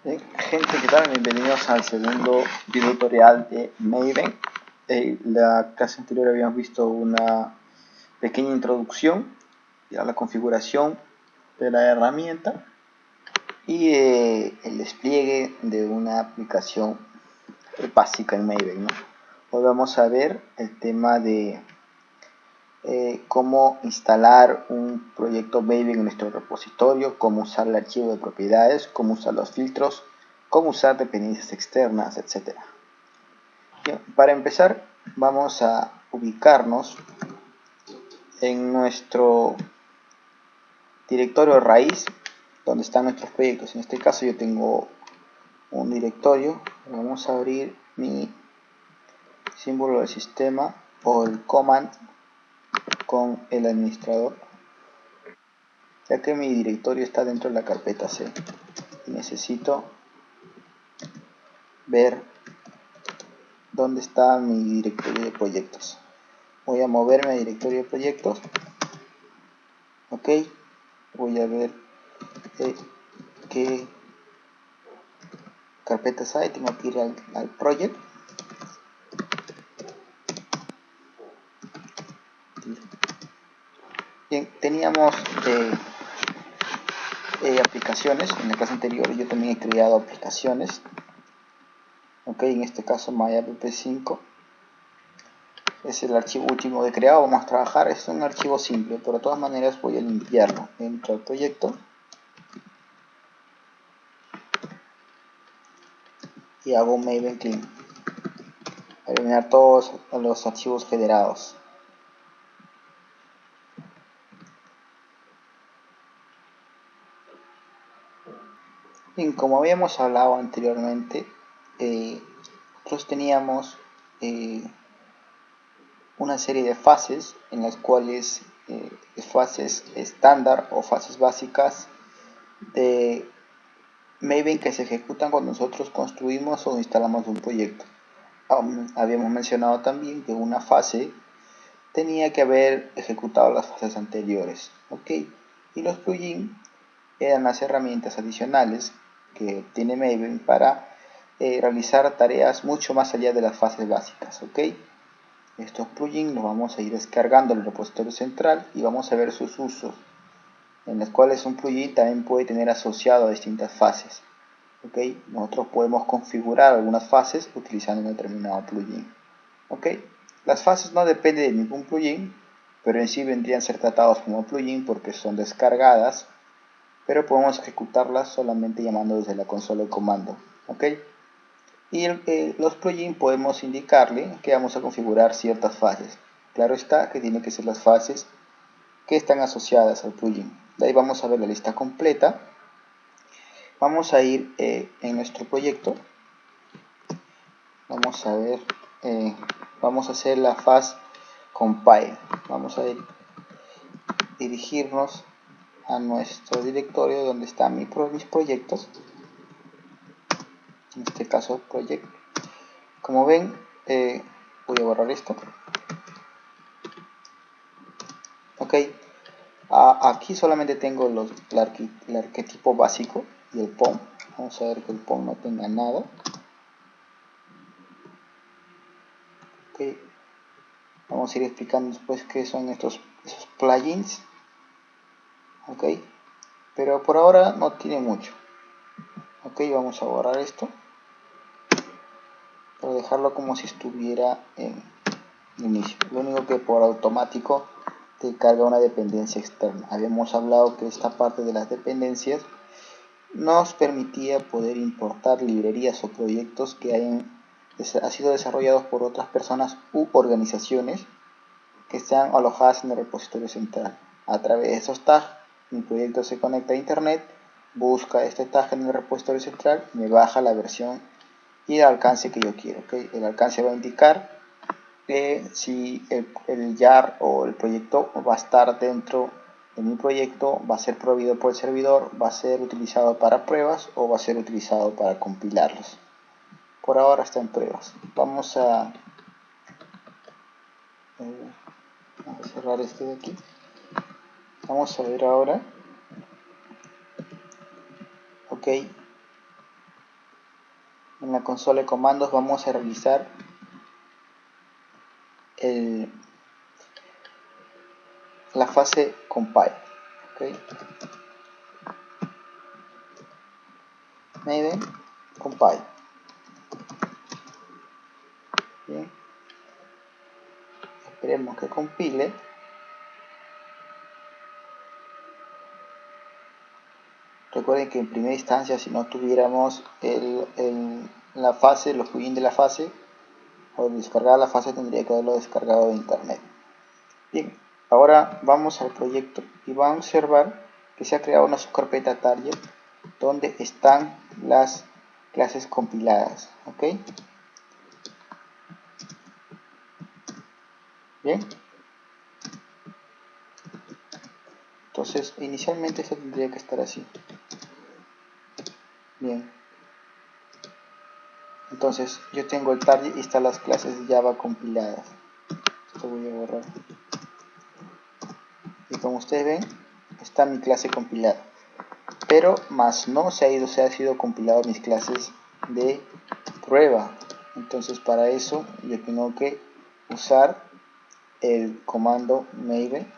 Bien, gente, ¿qué tal? Bienvenidos al segundo video tutorial de Maven. La clase anterior habíamos visto una pequeña introducción a la configuración de la herramienta y el despliegue de una aplicación básica en Maven, ¿no? Hoy vamos a ver el tema de cómo instalar un proyecto Maven en nuestro repositorio, cómo usar el archivo de propiedades, cómo usar los filtros, cómo usar dependencias externas, etc. Bien, para empezar vamos a ubicarnos en nuestro directorio raíz donde están nuestros proyectos. En este caso yo tengo un directorio. Vamos a abrir mi símbolo del sistema o el command con el administrador, ya que mi directorio está dentro de la carpeta C y necesito ver dónde está mi directorio de proyectos. Voy a moverme a directorio de proyectos. Ok, voy a ver qué carpetas hay. Tengo que ir al project. Bien, teníamos aplicaciones. En la clase anterior yo también he creado aplicaciones. Ok, en este caso MyApp5 es el archivo último que he creado. Vamos a trabajar, es un archivo simple, pero de todas maneras voy a limpiarlo. Entro al proyecto y hago Maven clean, eliminar todos los archivos generados. Bien, como habíamos hablado anteriormente, nosotros teníamos una serie de fases en las cuales fases estándar o fases básicas de Maven que se ejecutan cuando nosotros construimos o instalamos un proyecto. Habíamos mencionado también que una fase tenía que haber ejecutado las fases anteriores, ¿ok? Y los plugins eran las herramientas adicionales que tiene Maven para realizar tareas mucho más allá de las fases básicas, ¿ok? Estos plugins los vamos a ir descargando en el repositorio central y vamos a ver sus usos, en los cuales un plugin también puede tener asociado a distintas fases. ¿Okay? Nosotros podemos configurar algunas fases utilizando un determinado plugin. ¿Okay? Las fases no dependen de ningún plugin, pero en sí vendrían a ser tratados como plugin porque son descargadas, pero podemos ejecutarlas solamente llamando desde la consola de comando. ¿Okay? Y los plugins podemos indicarle que vamos a configurar ciertas fases. Claro está que tienen que ser las fases que están asociadas al plugin. De ahí vamos a ver la lista completa. Vamos a ir en nuestro proyecto. Vamos a ver, vamos a hacer la fase compile. Vamos a dirigirnos a nuestro directorio donde están mis proyectos. En este caso, project. Como ven, voy a borrar esto. Ok, aquí solamente tengo el arquetipo básico y el POM. Vamos a ver que el POM no tenga nada. Ok, vamos a ir explicando después qué son esos plugins. Ok, pero por ahora no tiene mucho. Ok, vamos a borrar esto para dejarlo como si estuviera en inicio. Lo único que por automático te carga una dependencia externa. Habíamos hablado que esta parte de las dependencias nos permitía poder importar librerías o proyectos que han sido desarrollados por otras personas u organizaciones que están alojadas en el repositorio central. A través de esos tags, mi proyecto se conecta a internet, busca este tag en el repositorio central, me baja la versión y el alcance que yo quiero. ¿Okay? El alcance va a indicar si el jar o el proyecto va a estar dentro de mi proyecto, va a ser proveído por el servidor, va a ser utilizado para pruebas o va a ser utilizado para compilarlos. Por ahora está en pruebas. Vamos a cerrar este de aquí. Vamos a ver ahora. Ok, En la consola de comandos vamos a realizar la fase compile. ¿Okay? Maven compile. Bien. Esperemos que compile. Recuerden que en primera instancia, si no tuviéramos la fase, los plugins de la fase, o descargar la fase, tendría que haberlo descargado de internet. Bien, ahora vamos al proyecto y vamos a observar que se ha creado una subcarpeta target donde están las clases compiladas. ¿Ok? Bien. Entonces, inicialmente esto tendría que estar así. Bien. Entonces, yo tengo el target y están las clases Java compiladas. Esto voy a borrar. Y como ustedes ven, está mi clase compilada. Pero más no se ha sido compilado mis clases de prueba. Entonces, para eso yo tengo que usar el comando maven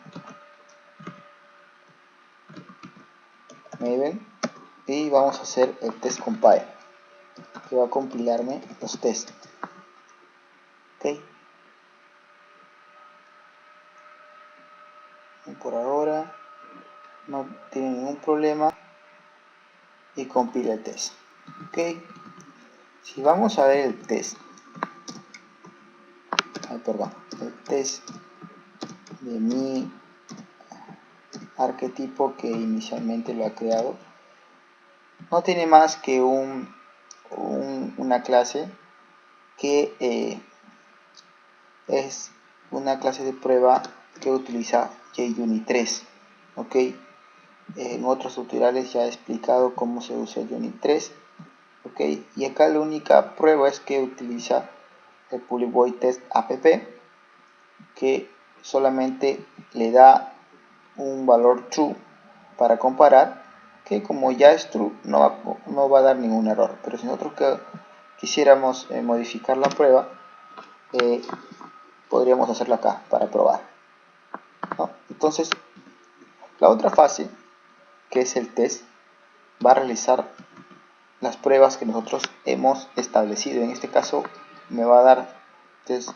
y vamos a hacer el test compile, que va a compilarme los tests. Ok, y por ahora no tiene ningún problema y compila el test. Ok, si vamos a ver el test, el test de mi arquetipo que inicialmente lo ha creado, no tiene más que una clase que es una clase de prueba que utiliza JUnit 3. Ok, en otros tutoriales ya he explicado cómo se usa JUnit 3. Ok, y acá la única prueba es que utiliza el public void test app, que solamente le da un valor true para comparar, que como ya es true no va a dar ningún error. Pero si nosotros quisiéramos modificar la prueba, podríamos hacerlo acá para probar, ¿no? Entonces, la otra fase, que es el test, va a realizar las pruebas que nosotros hemos establecido. En este caso me va a dar test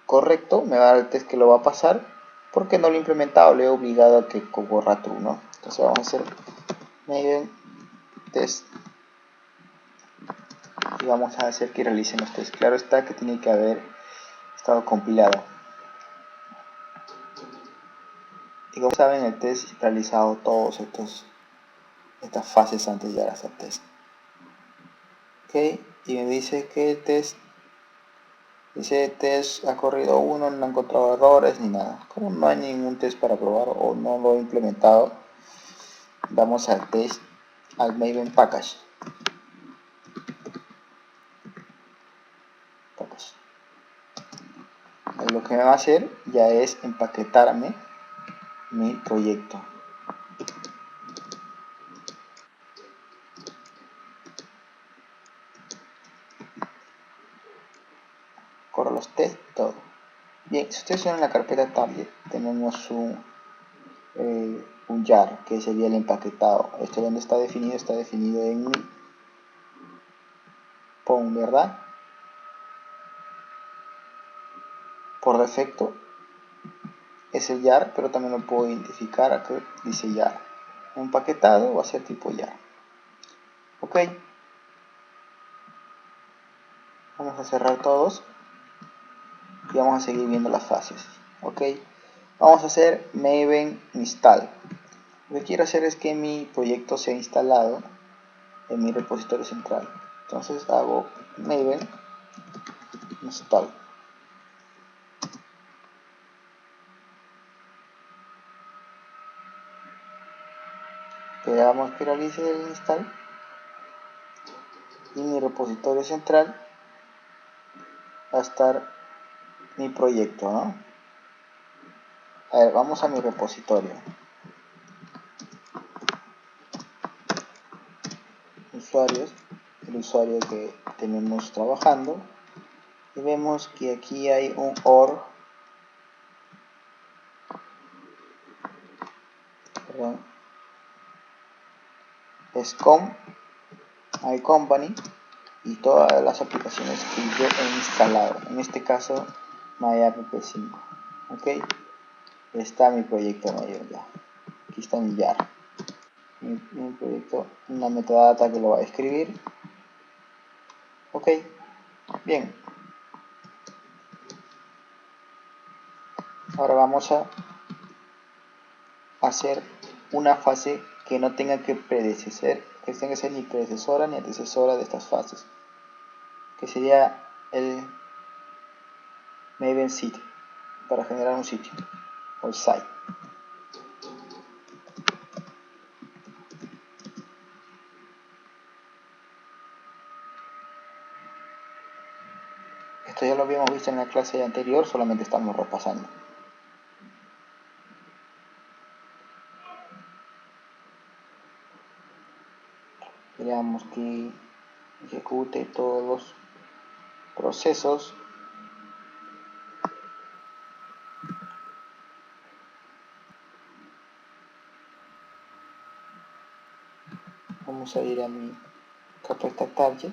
correcto, me va a dar el test que lo va a pasar, porque no lo he implementado, le he obligado a que corra true, ¿no? Entonces vamos a hacer maven test y vamos a hacer que realicen los tests. Claro está que tiene que haber estado compilado. Y como saben, el test ha realizado todos estas fases antes de hacer test. Ok, y me dice que el test ha corrido uno, no ha encontrado errores ni nada. Como no hay ningún test para probar o no lo he implementado, vamos al test, al Maven package. Lo que me va a hacer ya es empaquetarme mi proyecto. Corro los test, todo. Bien, si ustedes ven en la carpeta target, tenemos un jar, que sería el empaquetado. Esto donde está definido en mi POM, ¿verdad? Por defecto es el jar, pero también lo puedo identificar acá, dice jar. Empaquetado va a ser tipo jar. Ok, vamos a cerrar todos y vamos a seguir viendo las fases. Ok, vamos a hacer maven install. Lo que quiero hacer es que mi proyecto sea instalado en mi repositorio central. Entonces hago maven install. Esperamos que realice el install y en mi repositorio central va a estar mi proyecto, ¿no? A ver, vamos a mi repositorio. usuarios, el usuario que tenemos trabajando, y vemos que aquí hay un OR, perdón, SCOM, iCompany y todas las aplicaciones que yo he instalado, en este caso MyApp5. Ok, está mi proyecto mayor ya, aquí está mi YAR, mi proyecto, una metadata que lo va a escribir. Ok, bien, ahora vamos a hacer una fase que no tenga que predecir, que tenga que ser ni predecesora ni antecesora de estas fases, que sería el Maven Site, para generar un sitio, o el site. Esto ya lo habíamos visto en la clase anterior, solamente estamos repasando. Veamos que ejecute todos los procesos. Vamos a ir a mi carpeta target.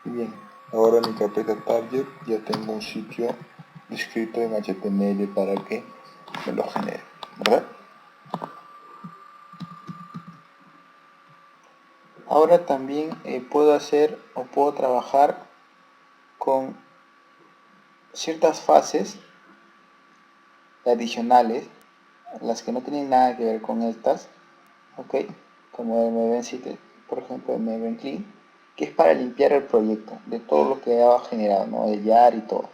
Bien, ahora en mi carpeta target ya tengo un sitio escrito en HTML para que me lo genere, ¿verdad? Ahora también puedo hacer o puedo trabajar con ciertas fases adicionales, las que no tienen nada que ver con estas, ok, como el Maven Site, por ejemplo el Maven Clean, que es para limpiar el proyecto de todo lo que ha generado, ¿no? El YAR y todo.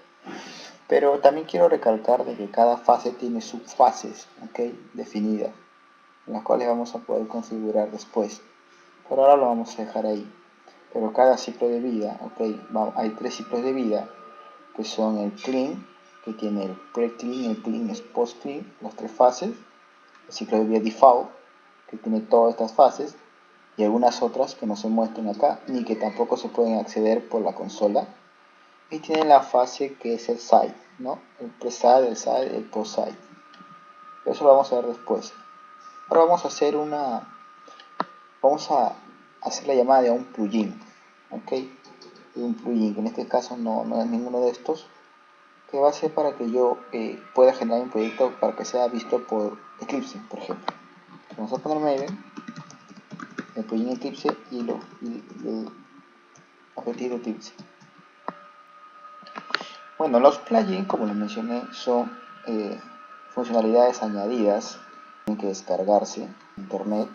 Pero también quiero recalcar de que cada fase tiene subfases, ok, definidas, en las cuales vamos a poder configurar después. Por ahora lo vamos a dejar ahí. Pero cada ciclo de vida, ok, hay 3 ciclos de vida, que son el clean, que tiene el pre-clean, el clean es post-clean, las 3 fases, el ciclo de vida default, que tiene todas estas fases, y algunas otras que no se muestran acá, ni que tampoco se pueden acceder por la consola. Y tiene la fase que es el site, ¿no? El pre-site, el site, el post-site. Eso lo vamos a ver después. Ahora vamos a hacer la llamada de un plugin, ¿ok? Un plugin, que en este caso no es ninguno de estos, que va a ser para que yo pueda generar un proyecto para que sea visto por Eclipse, por ejemplo. Vamos a poner Maven, el plugin Eclipse y el objetivo Eclipse. Bueno, los plugins, como les mencioné, son funcionalidades añadidas que tienen que descargarse en internet,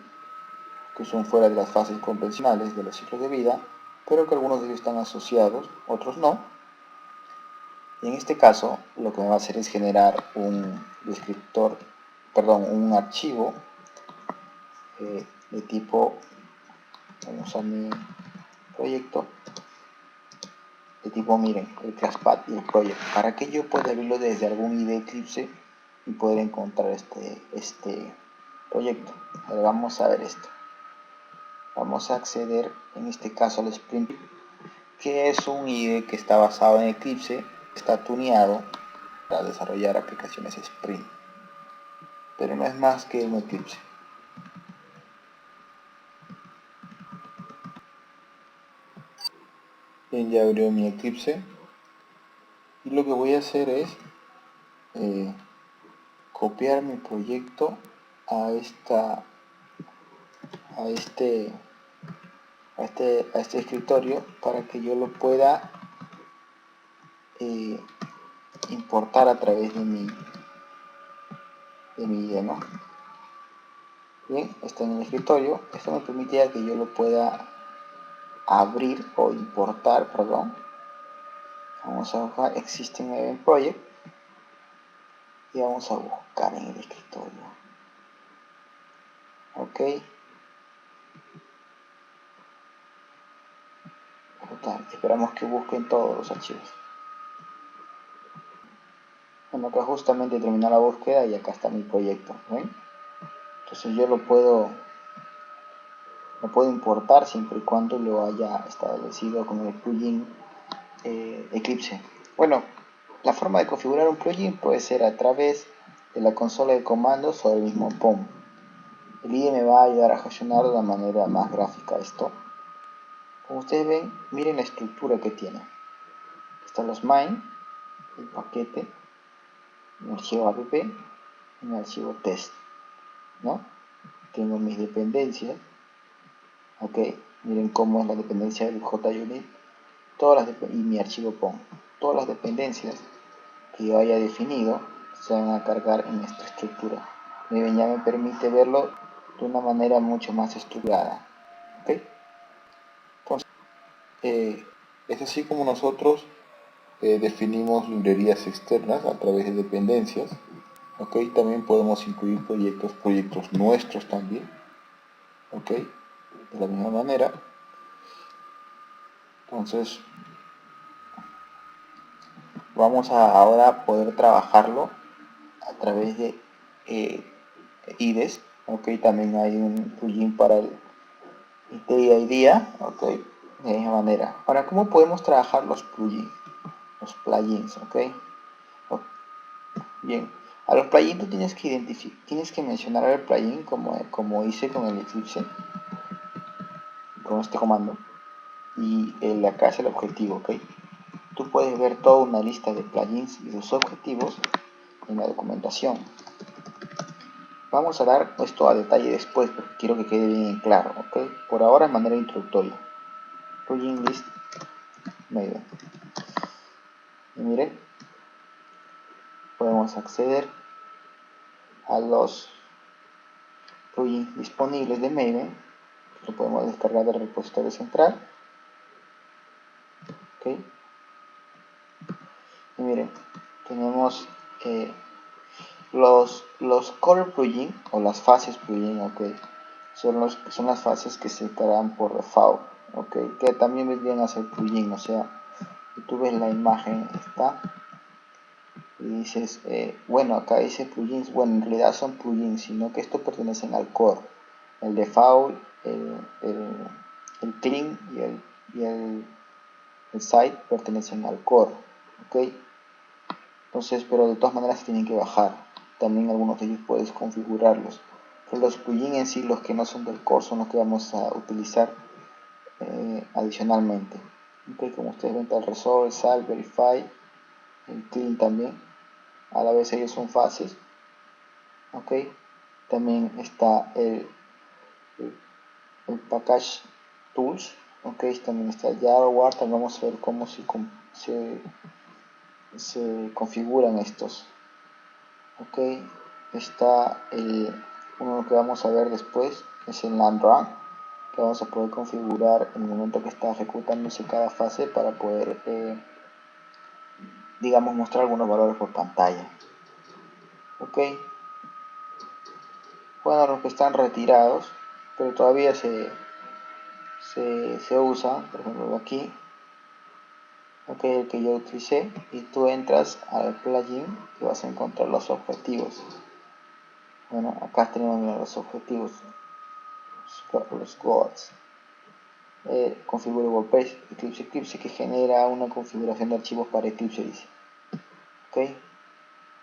que son fuera de las fases convencionales de los ciclos de vida, pero que algunos de ellos están asociados, otros no. Y en este caso, lo que me va a hacer es generar un descriptor, perdón, un archivo de tipo, vamos a mi proyecto, de tipo, miren, el ClassPad y el Project, para que yo pueda abrirlo desde algún IDE Eclipse y poder encontrar este proyecto. Ahora vamos a ver esto. Vamos a acceder, en este caso, al Spring, que es un IDE que está basado en Eclipse, está tuneado para desarrollar aplicaciones Spring, pero no es más que un Eclipse. Bien, ya abrió mi Eclipse y lo que voy a hacer es copiar mi proyecto a a este a este escritorio para que yo lo pueda importar a través de mi IDE, ¿no? Bien, está en el escritorio. Esto me permite que yo lo pueda abrir o importar, perdón. Vamos a buscar Existing Event Project y vamos a buscar en el escritorio. Ok. Total, esperamos que busquen todos los archivos. Bueno, acá justamente terminó la búsqueda y acá está mi proyecto, ¿ven? Entonces yo lo puedo importar siempre y cuando lo haya establecido con el plugin Eclipse. Bueno, la forma de configurar un plugin puede ser a través de la consola de comandos o del mismo POM. El IDE me va a ayudar a gestionar de una manera más gráfica esto. Como ustedes ven, miren la estructura que tiene. Están los main, el paquete, el archivo app y el archivo test, ¿no? Tengo mis dependencias. Ok, miren cómo es la dependencia del JUnit y mi archivo POM. Todas las dependencias que yo haya definido se van a cargar en esta estructura. Miren, ya me permite verlo de una manera mucho más estructurada. ¿Ok? Entonces, es así como nosotros definimos librerías externas a través de dependencias. ¿Ok? También podemos incluir proyectos nuestros también. ¿Ok? De la misma manera. Entonces, vamos a ahora poder trabajarlo a través de IDES. Ok, también hay un plugin para el día a día. Ok, de la misma manera. Ahora, ¿cómo podemos trabajar los plugins? Los plugins, ok. Bien, a los plugins tú tienes que mencionar el plugin como hice con el Eclipse, con este comando. Y acá es el objetivo, ok. Tú puedes ver toda una lista de plugins y sus objetivos en la documentación. Vamos a dar esto a detalle después porque quiero que quede bien claro, ¿ok? Por ahora de manera introductoria. Plugin list Maven. Y miren, podemos acceder a los plugins disponibles de Maven. Lo podemos descargar del repositorio central. ¿Ok? Y miren, tenemos los core plugin o las fases plugin, ¿ok? Son las fases que se cargan por default, ¿ok? Que también vendrían a ser plugin, o sea, si tú ves la imagen, está, y dices, bueno, acá dice plugins, bueno, en realidad son plugins, sino que estos pertenecen al core, el default, el clean y el site pertenecen al core, ¿ok? Entonces, pero de todas maneras se tienen que bajar. También algunos de ellos puedes configurarlos. Pero los plugins en sí, los que no son del core, son los que vamos a utilizar adicionalmente. Okay, como ustedes ven, está el Resolve, el Salt, Verify, el Clean también. A la vez ellos son fases. Okay. También está el Package Tools. Okay. También está el Hardware. También vamos a ver cómo se configuran estos. Ok, está uno que vamos a ver después, es el land run, que vamos a poder configurar en el momento que está ejecutándose cada fase para poder, digamos, mostrar algunos valores por pantalla. Ok, bueno, los que están retirados, pero todavía se usa, por ejemplo aquí, ok, el que yo utilicé, y tú entras al plugin y vas a encontrar los objetivos. Bueno, acá tenemos los objetivos, los goals. Configure WordPress, Eclipse que genera una configuración de archivos para Eclipse, dice. Ok,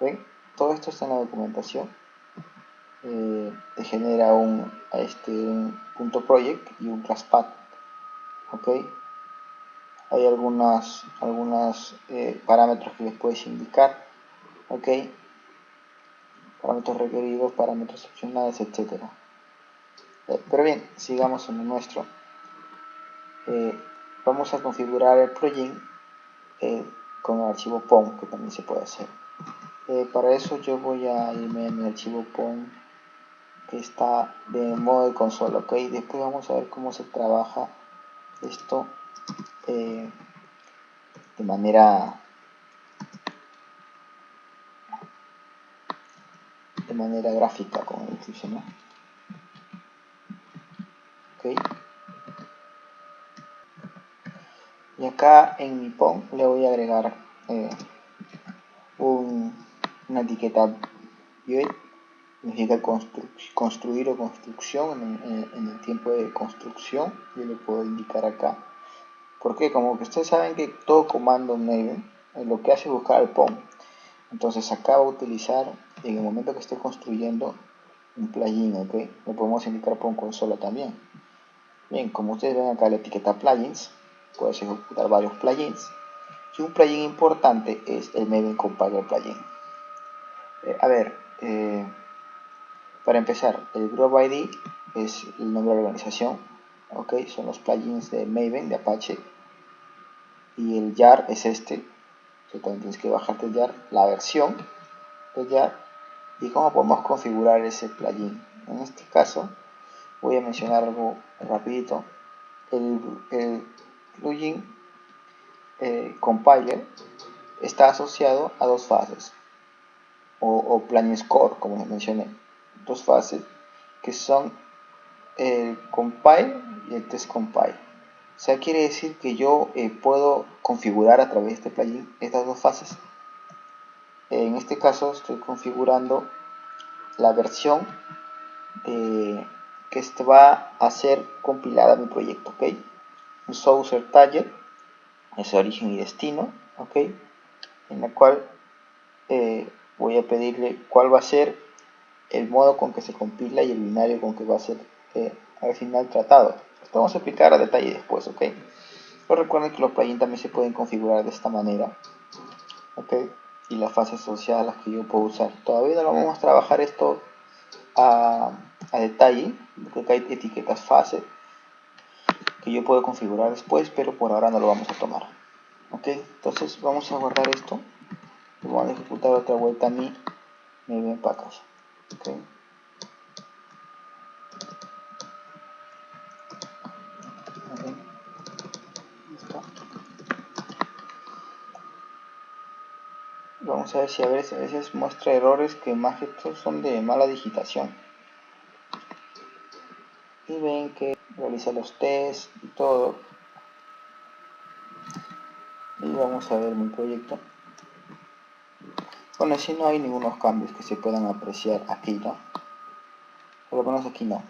ven, todo esto está en la documentación. Te genera un punto project y un class path. Ok, hay algunos parámetros que les puedes indicar. Ok, parámetros requeridos, parámetros opcionales, etcétera. Pero bien, sigamos en lo nuestro. Vamos a configurar el plugin con el archivo POM, que también se puede hacer. Para eso yo voy a irme en el archivo POM que está de modo de consola, ok. Después vamos a ver cómo se trabaja esto de manera gráfica con el Eclipse, ¿no? Ok. Y acá en mi POM le voy a agregar una etiqueta build significa construir o construcción en el tiempo de construcción. Yo le puedo indicar acá. Porque como que ustedes saben que todo comando Maven lo que hace es buscar al POM. Entonces acá va a utilizar en el momento que esté construyendo un plugin, ¿ok? Le podemos indicar POM consola también. Bien, como ustedes ven acá la etiqueta plugins, puedes ejecutar varios plugins. Y un plugin importante es el Maven Compiler plugin. Para empezar, el Group ID es el nombre de la organización, ¿ok? Son los plugins de Maven, de Apache. Y el jar es este. Tú también tienes que bajarte el jar, la versión del jar y cómo podemos configurar ese plugin. En este caso voy a mencionar algo rapidito. El plugin compiler está asociado a dos fases o plugins core, como les mencioné, dos fases que son el compile y el test compile. O sea, quiere decir que yo puedo configurar a través de este plugin estas dos fases. En este caso estoy configurando la versión que va a ser compilada a mi proyecto, ¿ok? Un user target es origen y destino, ¿ok? En la cual voy a pedirle cuál va a ser el modo con que se compila y el binario con que va a ser al final tratado. Esto vamos a explicar a detalle después, ¿ok? Pero recuerden que los plugins también se pueden configurar de esta manera, ¿ok? Y las fases asociadas a las que yo puedo usar. Todavía no vamos a trabajar esto a detalle, porque acá hay etiquetas fase que yo puedo configurar después, pero por ahora no lo vamos a tomar. Ok, entonces vamos a guardar esto y vamos a ejecutar otra vuelta a mi Maven Package. Okay. Vamos a ver si a veces muestra errores que más que todo son de mala digitación. Y ven que realiza los tests y todo. Y vamos a ver mi proyecto. Bueno, si no hay ningunos cambios que se puedan apreciar aquí, ¿no? Por lo menos aquí no.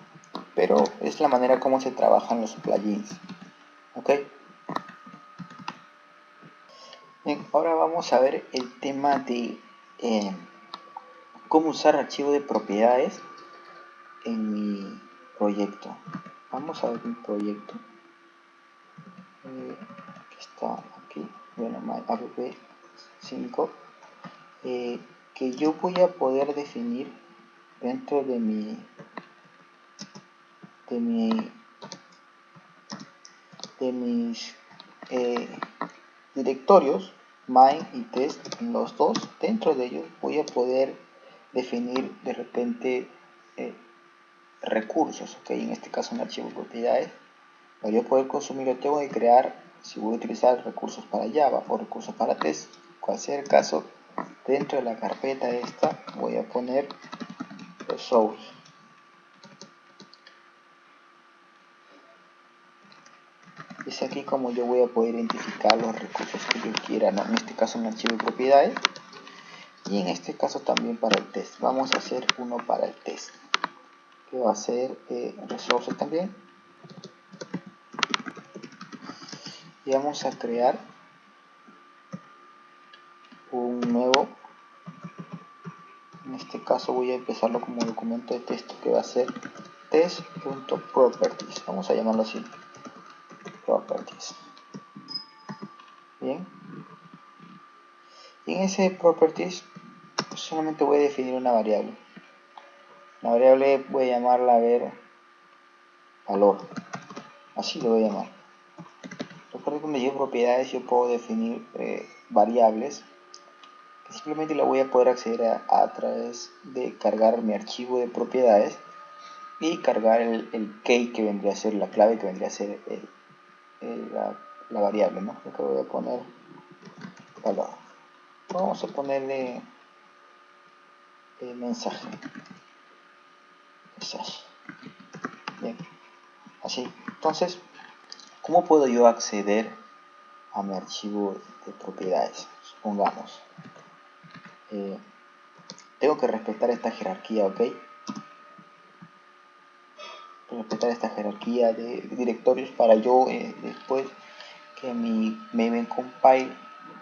Pero es la manera como se trabajan los plugins. ¿Ok? Bien, ahora vamos a ver el tema de cómo usar archivo de propiedades en mi proyecto. Vamos a ver mi proyecto. Que está aquí. Bueno, app 5. Que yo voy a poder definir dentro de mis directorios main y test, los dos. Dentro de ellos voy a poder definir de repente recursos, ok, en este caso un archivo de propiedades. Para yo poder consumirlo tengo que crear, si voy a utilizar recursos para Java o recursos para test, cual sea el caso, dentro de la carpeta esta voy a poner source. Es aquí como yo voy a poder identificar los recursos que yo quiera, ¿no? En este caso un archivo de propiedades y en este caso también para el test. Vamos a hacer uno para el test que va a ser resources también y vamos a crear un nuevo. En este caso voy a empezarlo como documento de texto que va a ser test.properties, vamos a llamarlo así, properties. Bien, y en ese properties solamente voy a definir una variable. La variable voy a llamarla valor, así lo voy a llamar. Recuerden que cuando llevo propiedades yo puedo definir variables que simplemente la voy a poder acceder a través de cargar mi archivo de propiedades y cargar el key que vendría a ser la clave, que vendría a ser la variable, ¿no? Lo que voy a poner valor. Vamos a ponerle mensaje. Bien, así. Entonces, ¿cómo puedo yo acceder a mi archivo de propiedades? Supongamos tengo que respetar esta jerarquía, ¿ok? Respetar esta jerarquía de directorios para yo después que mi Maven compile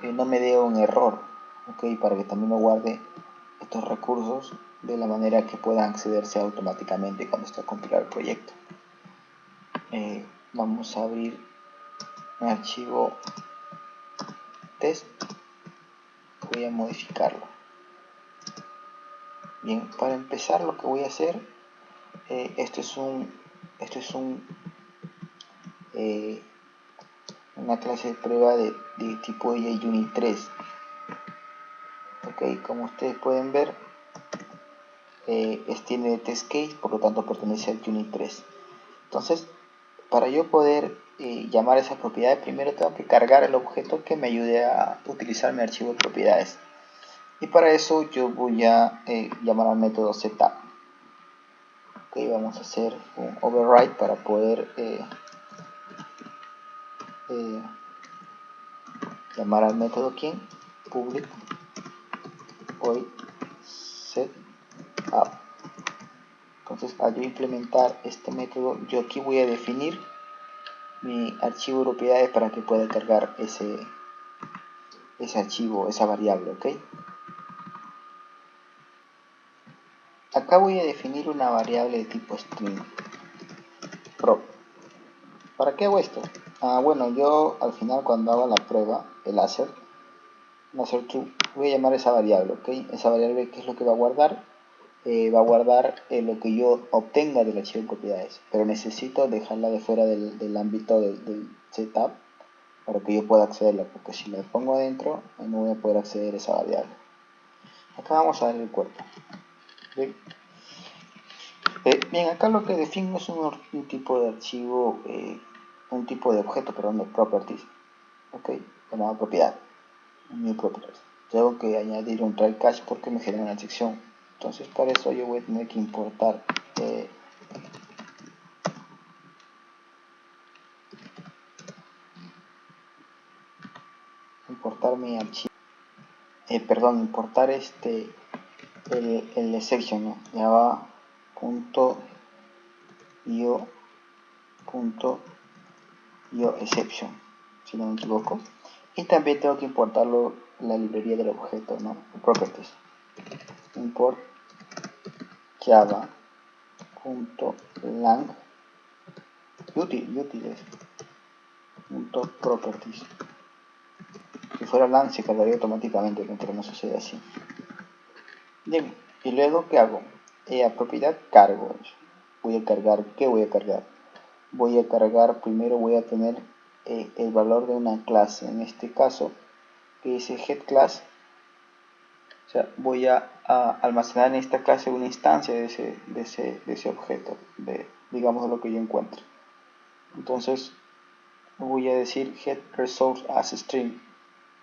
no me dé un error, ¿ok? Para que también me guarde estos recursos de la manera que puedan accederse automáticamente cuando esté compilado el proyecto. Vamos a abrir un archivo test, voy a modificarlo. Bien, para empezar lo que voy a hacer, esto es una clase de prueba de tipo JUnit 3. Ok, como ustedes pueden ver, tiene test case, por lo tanto pertenece al Unit 3. Entonces, para yo poder llamar a esa propiedad, primero tengo que cargar el objeto que me ayude a utilizar mi archivo de propiedades. Y para eso yo voy a llamar al método setup. Ok, vamos a hacer un override para poder llamar al método public void setup. Entonces, al yo implementar este método, yo aquí voy a definir mi archivo de propiedades para que pueda cargar ese archivo, esa variable, ¿ok? Acá voy a definir una variable de tipo string prop. ¿Para qué hago esto? Bueno, yo al final cuando haga la prueba, el assert true, voy a llamar esa variable, ¿ok? Esa variable, ¿qué es lo que va a guardar? Va a guardar lo que yo obtenga del archivo de propiedades, pero necesito dejarla de fuera del ámbito del setup para que yo pueda accederla, porque si la pongo adentro no voy a poder acceder a esa variable. Acá vamos a darle el cuerpo. Bien, acá lo que defino es un tipo de archivo, un tipo de objeto, perdón, de properties, ok, llamado propiedad, new properties. Tengo que añadir un try catch porque me genera una sección. Entonces para eso yo voy a tener que importar mi archivo, importar el section, ¿no? java.io exception, si no me equivoco. Y también tengo que importarlo la librería del objeto, ¿no? Properties. Import java.lang utils.properties. Si fuera lang se cargaría automáticamente, pero no sucede así. Bien, y luego ¿qué hago? A propiedad cargo. Voy a cargar, ¿qué voy a cargar? Voy a cargar, primero voy a tener el valor de una clase, en este caso, que dice headClass. O sea, voy a almacenar en esta clase una instancia de ese objeto, digamos, de lo que yo encuentre. Entonces, voy a decir headResource as string.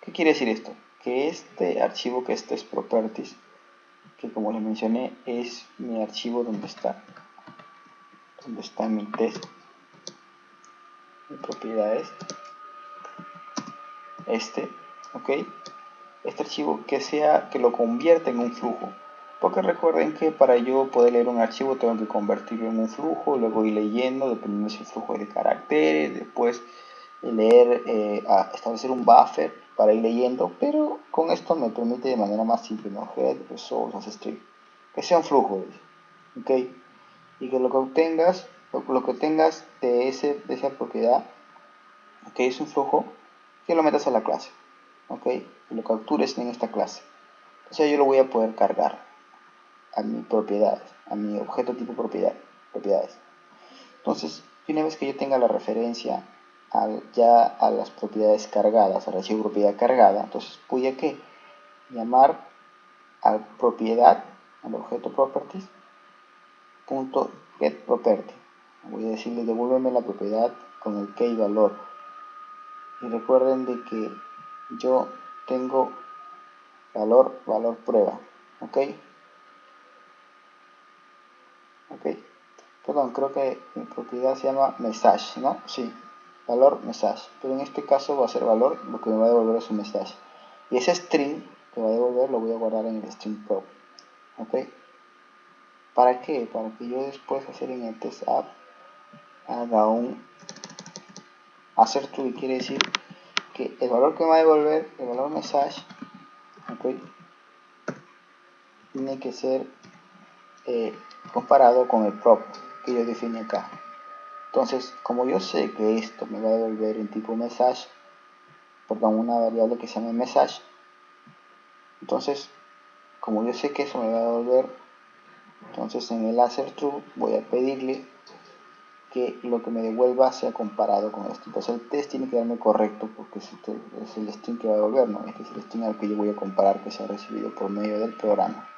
¿Qué quiere decir esto? Que este archivo, que este es properties, que como les mencioné es mi archivo donde está mi test, mi propiedades, ok, este archivo que lo convierta en un flujo, porque recuerden que para yo poder leer un archivo tengo que convertirlo en un flujo, luego ir leyendo dependiendo si el flujo es de caracteres, después leer, establecer un buffer para ir leyendo, pero con esto me permite de manera más simple, ¿no? Head, resource, as string, que sea un flujo, ok, y que lo que tengas de esa propiedad, que es un flujo, que lo metas a la clase, ok, y lo captures en esta clase. Entonces yo lo voy a poder cargar a mi propiedades, a mi objeto tipo propiedades. Entonces, una vez que yo tenga la referencia ya a las propiedades cargadas, al archivo propiedad cargada, entonces voy a llamar a propiedad, al objeto properties, .getProperty. Voy a decirle devuélveme la propiedad con el key valor. Y recuerden de que yo tengo valor prueba. Ok. Perdón, creo que mi propiedad se llama message, ¿no? Sí, valor message. Pero en este caso va a ser valor, lo que me va a devolver es un message. Y ese string que va a devolver lo voy a guardar en el string prop. ¿ok? ¿Para qué? Para que yo después hacer en el test app haga un hacer true, quiere decir que el valor que me va a devolver, el valor message, ¿ok? Tiene que ser comparado con el prop que yo definí acá. Entonces, como yo sé que esto me va a devolver en tipo message, perdón, una variable que se llama message, entonces, como yo sé que eso me va a devolver, entonces en el hacer true voy a pedirle que lo que me devuelva sea comparado con esto. Entonces el test tiene que darme correcto porque es el string que va a devolver, ¿no? Este es el string al que yo voy a comparar que se ha recibido por medio del programa.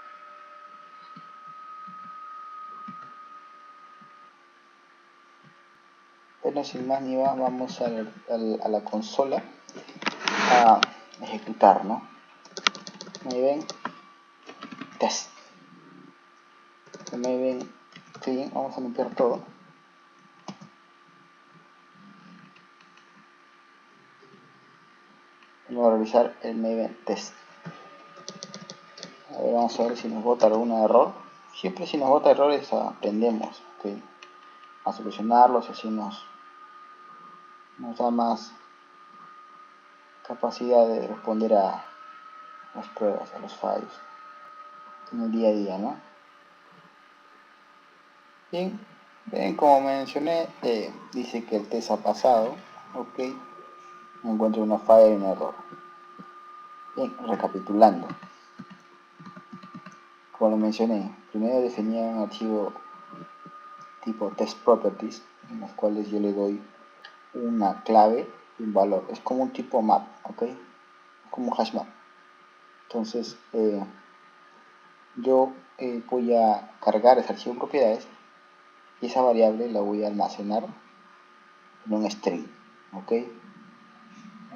Pero sin más ni más, vamos a la consola a ejecutar, ¿no? Maven test. Maven clean, vamos a limpiar todo. Vamos a revisar el Maven test. A ver, vamos a ver si nos bota algún error. Siempre si nos bota errores aprendemos, ¿okay? A solucionarlos, así nos da más capacidad de responder a las pruebas, a los fallos en el día a día, ¿no? Bien, como mencioné, dice que el test ha pasado, ok, no encuentro una falla y un error. Bien, recapitulando, como lo mencioné, primero definía un archivo tipo test properties, en los cuales yo le doy una clave y un valor, es como un tipo map, ok, como un hash map. Entonces, yo voy a cargar ese archivo de propiedades y esa variable la voy a almacenar en un string, ok.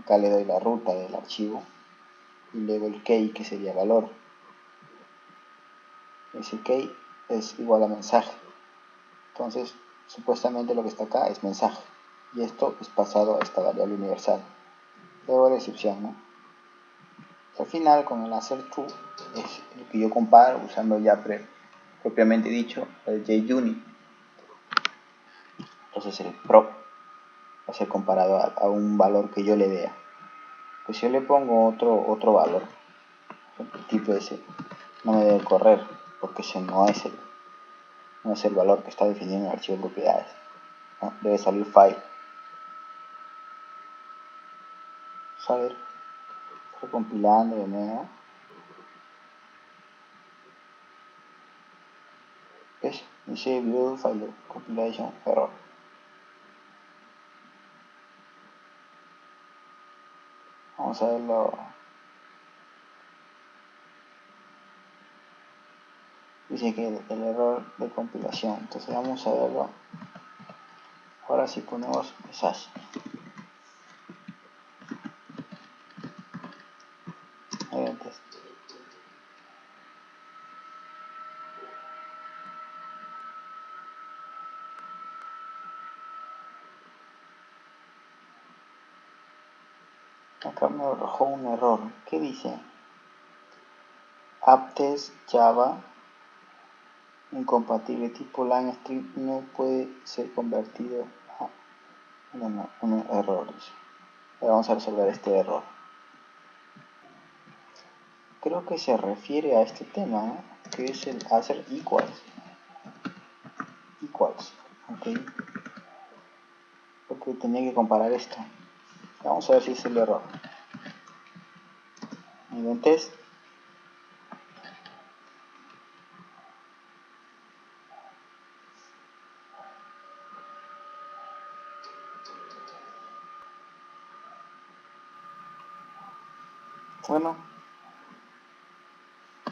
Acá le doy la ruta del archivo y luego el key, que sería valor. Ese key es igual a mensaje. Entonces, supuestamente lo que está acá es mensaje y esto es pasado a esta variable universal. Luego la excepción, ¿no? Y al final, con el hacer true, es lo que yo comparo usando ya propiamente dicho el JUnit. Entonces el prop va a ser comparado a un valor que yo le dé. Pues si yo le pongo otro valor, tipo ese, no me debe correr porque ese no es el valor que está definido en el archivo de propiedades, ¿no? Debe salir file. Vamos a ver, estoy compilando de nuevo. ¿Ves? Dice build file compilation error. Vamos a verlo. Dice que el error de compilación. Entonces vamos a verlo. Ahora sí ponemos message. Antes. Acá me arrojó un error. ¿Qué dice? AppTest Java incompatible tipo line no puede ser convertido a un error. Ahora vamos a resolver este error. Creo que se refiere a este tema, ¿no? Que es el hacer equals, ok, porque tenía que comparar esto. Vamos a ver si es el error. En test. Bueno,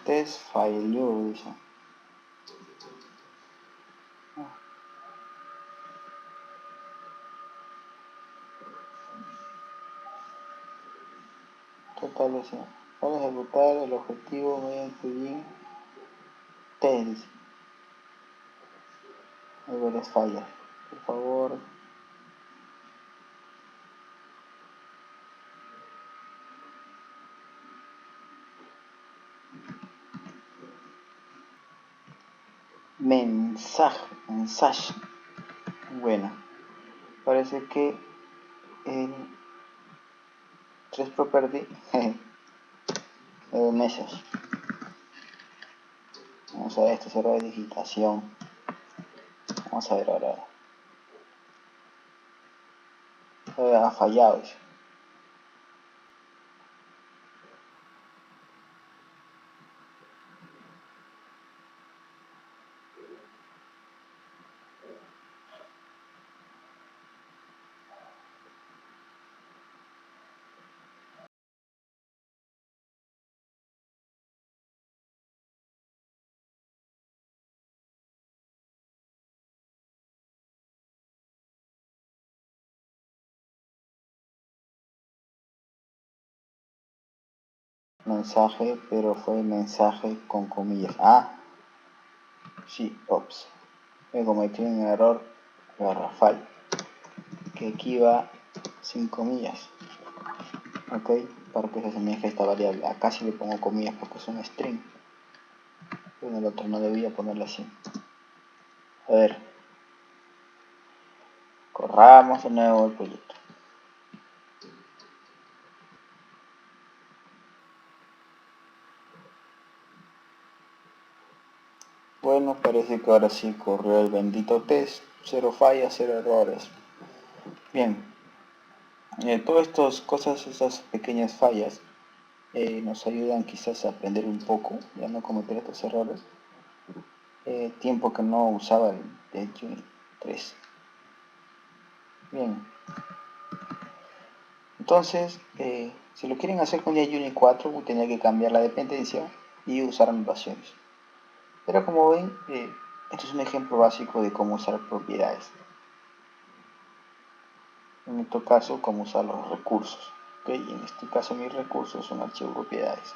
test falló, dice. Total, dice. Para ejecutar el objetivo mediante bien test, dice. Hay varias fallas. Por favor. mensaje. Bueno, parece que el 3 property message. Vamos a ver, este es error de digitación. Vamos a ver ahora. Ha fallado eso. Mensaje, pero fue mensaje con comillas. Ah, sí, ops. Me cometí un error garrafal. Que aquí va sin comillas. Ok, para que se asemeje a esta variable. Acá sí le pongo comillas porque es un string. Pero en el otro no debía ponerlo así. A ver. Corramos de nuevo el proyecto. Bueno, parece que ahora sí corrió el bendito test. 0 fallas, 0 errores. Bien. Todas estas cosas, esas pequeñas fallas, nos ayudan quizás a aprender un poco y a no cometer estos errores. Tiempo que no usaba el de Unit 3. Bien. Entonces, si lo quieren hacer con JUnit 4, tenía que cambiar la dependencia y usar anotaciones. Pero como ven, esto es un ejemplo básico de cómo usar propiedades. En este caso, cómo usar los recursos. ¿Okay? Y en este caso, mis recursos son archivos propiedades.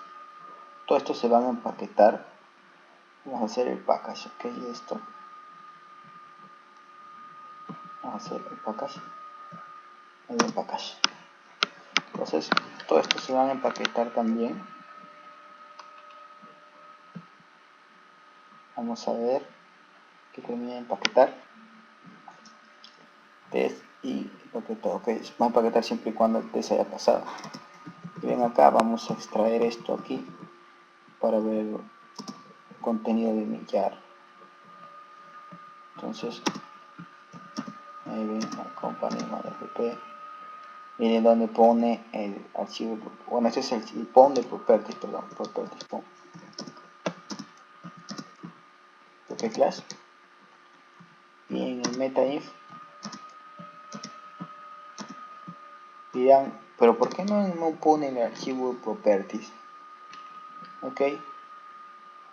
Todo esto se van a empaquetar. Vamos a hacer el package. ¿Ok? Esto. Vamos a hacer el package. El package. Entonces, todo esto se van a empaquetar también. Vamos a ver que termina de empaquetar. Test y empaquetado. Ok, va a empaquetar siempre y cuando el test haya pasado. Y ven acá, vamos a extraer esto aquí para ver el contenido de mi jar. Entonces, ahí ven la company .pp. Miren donde pone el archivo. Bueno, este es el POM de properties, perdón, properties POM. PP class. Y en el metainf dirán, pero ¿por qué no pone el archivo properties? Ok.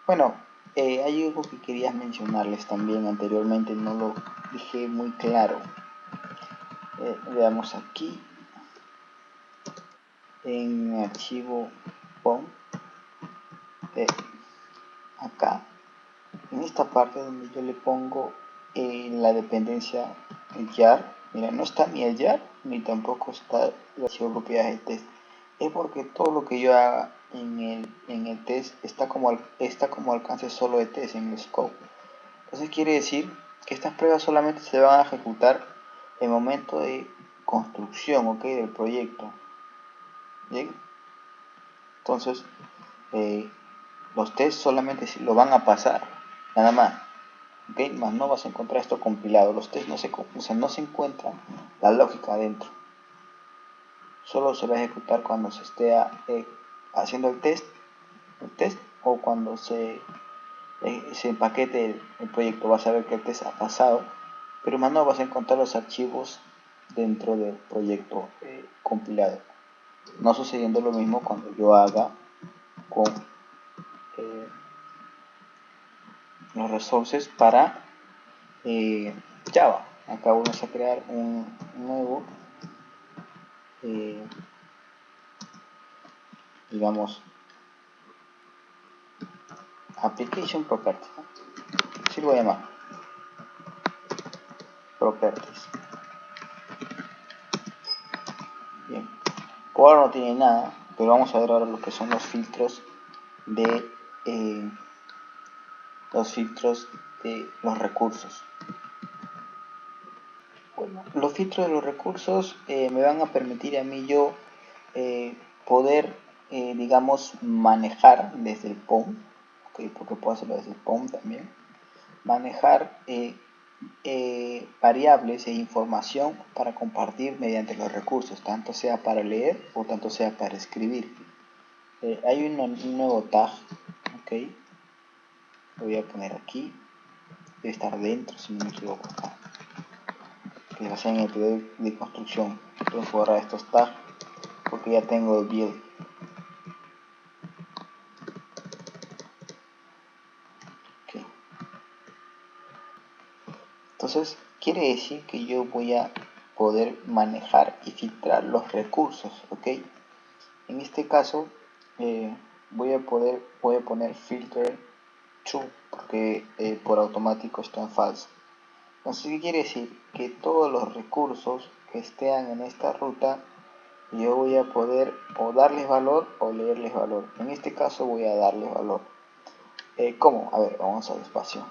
Bueno, hay algo que quería mencionarles también anteriormente, no lo dije muy claro. Veamos aquí en archivo POM, acá en esta parte donde yo le pongo la dependencia el jar. Mira, no está ni el jar ni tampoco está el archivo propiedades de test. Es porque todo lo que yo haga en el test está como alcance solo de test en el scope. Entonces quiere decir que estas pruebas solamente se van a ejecutar en el momento de construcción, ¿ok? Del proyecto. ¿Bien? Entonces, los tests solamente lo van a pasar, nada más. ¿Ok? Más no vas a encontrar esto compilado. Los tests no se encuentran la lógica adentro. Solo se va a ejecutar cuando se esté haciendo el test o cuando se empaquete el proyecto. Vas a ver que el test ha pasado, pero más no vas a encontrar los archivos dentro del proyecto compilado. No sucediendo lo mismo cuando yo haga con los resources para Java. Acá vamos a crear un nuevo, digamos, application property. Así lo voy a llamar. Properties. Bien. Por ahora no tiene nada, pero vamos a ver ahora lo que son los filtros de de los recursos. Bueno, los filtros de los recursos me van a permitir a mí poder, digamos, manejar desde el POM, ¿okay? Porque puedo hacerlo desde el POM también, manejar variables e información para compartir mediante los recursos, tanto sea para leer o tanto sea para escribir. Hay un nuevo tag, ¿ok? Lo voy a poner aquí, debe estar dentro si no me equivoco acá, que lo hacía en el video de construcción. Tengo que borrar estos tags porque ya tengo el build. Okay. Entonces quiere decir que yo voy a poder manejar y filtrar los recursos, ¿ok? En este caso voy a poner filter true porque por automático está en false. Entonces, ¿qué quiere decir? Que todos los recursos que estén en esta ruta yo voy a poder o darles valor o leerles valor. En este caso voy a darles valor. ¿Cómo? A ver, vamos al espacio.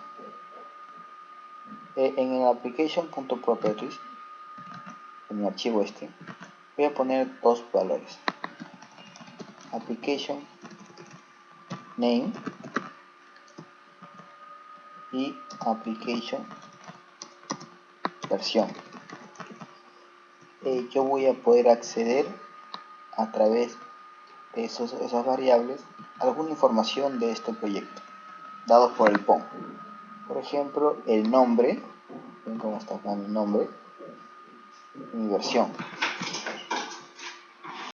En el application.properties, en el archivo este, voy a poner dos valores. Application name y application versión. Yo voy a poder acceder a través de esas variables alguna información de este proyecto dados por el POM. Por ejemplo, el nombre, ven cómo está acá mi nombre, mi versión.